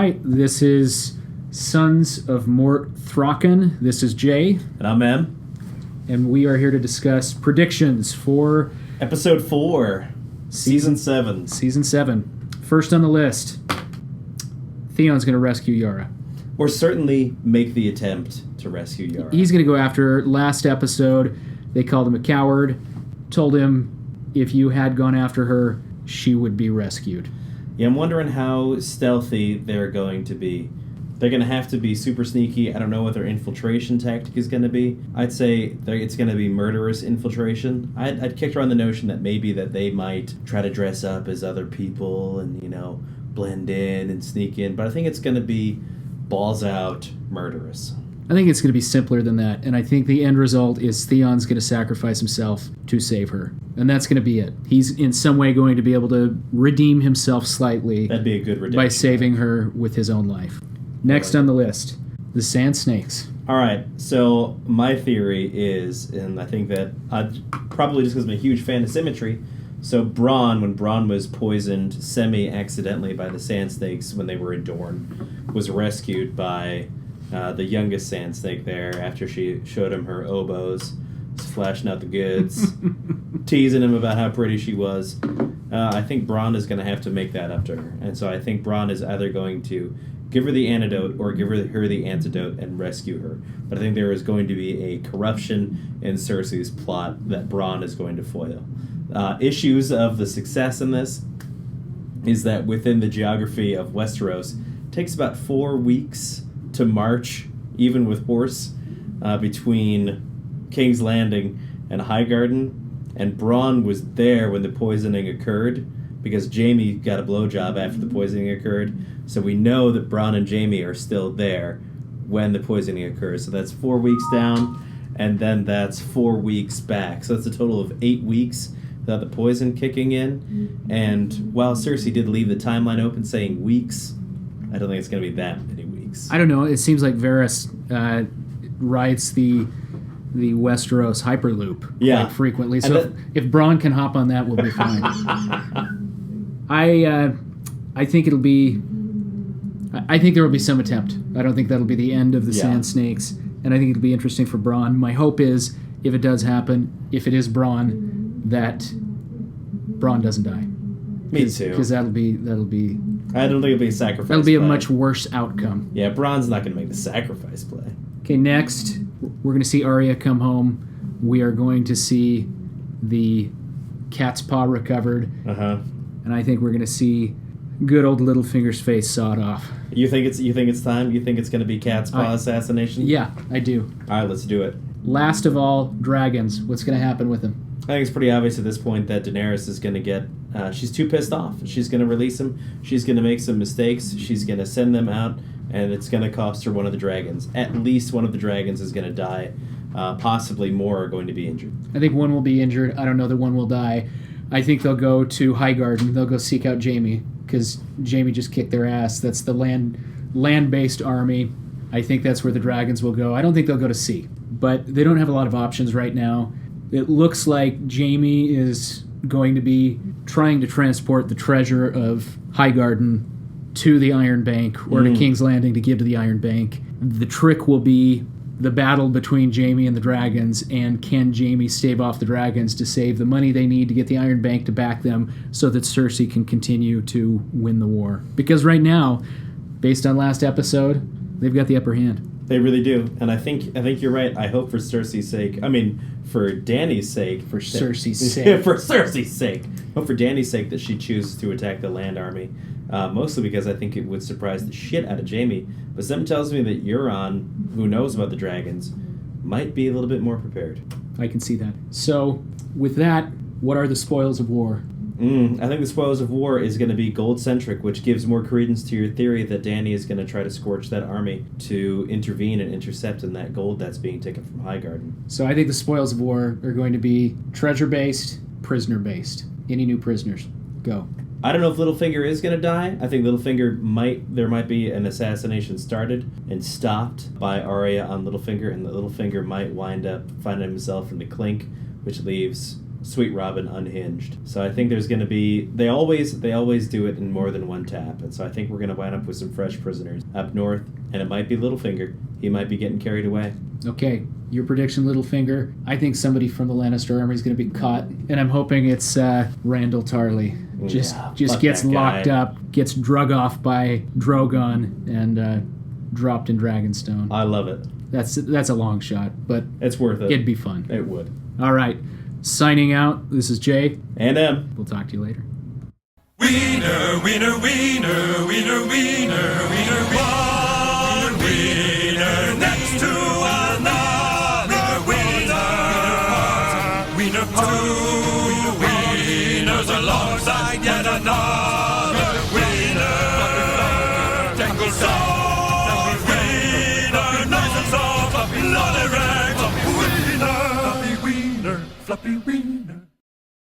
right, this is Sons of Mort Thraken. This is Jay. And I'm Em. And we are here to discuss predictions for... Episode 4, Season 7. Season 7. First on the list, Theon's going to rescue Yara. Or certainly make the attempt to rescue Yara. He's going to go after her. Last episode, they called him a coward, told him if you had gone after her, she would be rescued. Yeah, I'm wondering how stealthy they're going to be. They're going to have to be super sneaky. I don't know what their infiltration tactic is going to be. I'd say it's going to be murderous infiltration. I'd kicked around the notion that maybe that they might try to dress up as other people and, blend in and sneak in. But I think it's going to be balls out murderous. I think it's going to be simpler than that, and I think the end result is Theon's going to sacrifice himself to save her, and that's going to be it. He's in some way going to be able to redeem himself slightly. That'd be a good redemption. By saving her with his own life. Next on the list, the Sand Snakes. All right, so my theory is, and I think that probably just because I'm a huge fan of symmetry, so Bronn, when Bronn was poisoned semi-accidentally by the Sand Snakes when they were in Dorne, was rescued by the youngest Sand Snake there after she showed him her oboes, flashing out the goods, teasing him about how pretty she was. I think Bronn is going to have to make that up to her. And so I think Bronn is either going to give her the antidote or give her the antidote and rescue her. But I think there is going to be a corruption in Cersei's plot that Bronn is going to foil. Issues of the success in this is that within the geography of Westeros, it takes about 4 weeks to march, even with horse, between King's Landing and Highgarden. And Bronn was there when the poisoning occurred because Jaime got a blowjob after the poisoning occurred. So we know that Bronn and Jaime are still there when the poisoning occurs. So that's 4 weeks down, and then that's 4 weeks back. So that's a total of 8 weeks without the poison kicking in. And while Cersei did leave the timeline open saying weeks, I don't think it's going to be that many weeks. I don't know. It seems like Varys rides the Westeros Hyperloop quite frequently. So if Bronn can hop on that, we'll be fine. I think it'll be... I think there will be some attempt. I don't think that'll be the end of the Sand Snakes, and I think it'll be interesting for Bronn. My hope is, if it does happen, if it is Bronn, that Bronn doesn't die. Me too. Because that'll be... I don't think it'll be a sacrifice That'll be play. A much worse outcome. Yeah, Bronn's not going to make the sacrifice play. Okay, next, we're going to see Arya come home. We are going to see the cat's paw recovered. Uh-huh. And I think we're going to see good old Littlefinger's face sawed off. You think it's time? You think it's going to be cat's paw assassination? Yeah, I do. All right, let's do it. Last of all, dragons. What's going to happen with them? I think it's pretty obvious at this point that Daenerys is going to get... she's too pissed off. She's going to release him. She's going to make some mistakes. She's going to send them out, and it's going to cost her one of the dragons. At least one of the dragons is going to die. Possibly more are going to be injured. I think one will be injured. I don't know that one will die. I think they'll go to Highgarden. They'll go seek out Jaime, because Jaime just kicked their ass. That's the land-based army. I think that's where the dragons will go. I don't think they'll go to sea, but they don't have a lot of options right now. It looks like Jaime is going to be trying to transport the treasure of Highgarden to the Iron Bank or to King's Landing to give to the Iron Bank. The trick will be the battle between Jaime and the dragons, and can Jaime stave off the dragons to save the money they need to get the Iron Bank to back them so that Cersei can continue to win the war. Because right now, based on last episode, they've got the upper hand. They really do, and I think you're right. I hope for Cersei's sake. I mean, for Dany's sake. For Cersei's sake. For Cersei's sake. Hope for Dany's sake that she chooses to attack the land army. Mostly because I think it would surprise the shit out of Jaime. But something tells me that Euron, who knows about the dragons, might be a little bit more prepared. I can see that. So, with that, what are the spoils of war? I think the spoils of war is going to be gold-centric, which gives more credence to your theory that Dany is going to try to scorch that army to intervene and intercept in that gold that's being taken from Highgarden. So I think the spoils of war are going to be treasure-based, prisoner-based. Any new prisoners? Go. I don't know if Littlefinger is going to die. I think there might be an assassination started and stopped by Arya on Littlefinger, and Littlefinger might wind up finding himself in the clink, which leaves Sweet Robin unhinged. So I think there's going to be they always do it in more than one tap, and so I think we're going to wind up with some fresh prisoners up north, and it might be Littlefinger. He might be getting carried away. Okay, your prediction, Littlefinger. I think somebody from the Lannister army is going to be caught, and I'm hoping it's Randyll Tarley. Just gets locked up, gets drug off by Drogon, and dropped in Dragonstone. I love it. That's a long shot, but it's worth it. It'd be fun. It would. All right. Signing out. This is Jay. And M. We'll talk to you later. Wiener, wiener, wiener, wiener, wiener, wiener, one wiener next to another wiener, wiener, two wieners alongside yet another wiener, tangle song.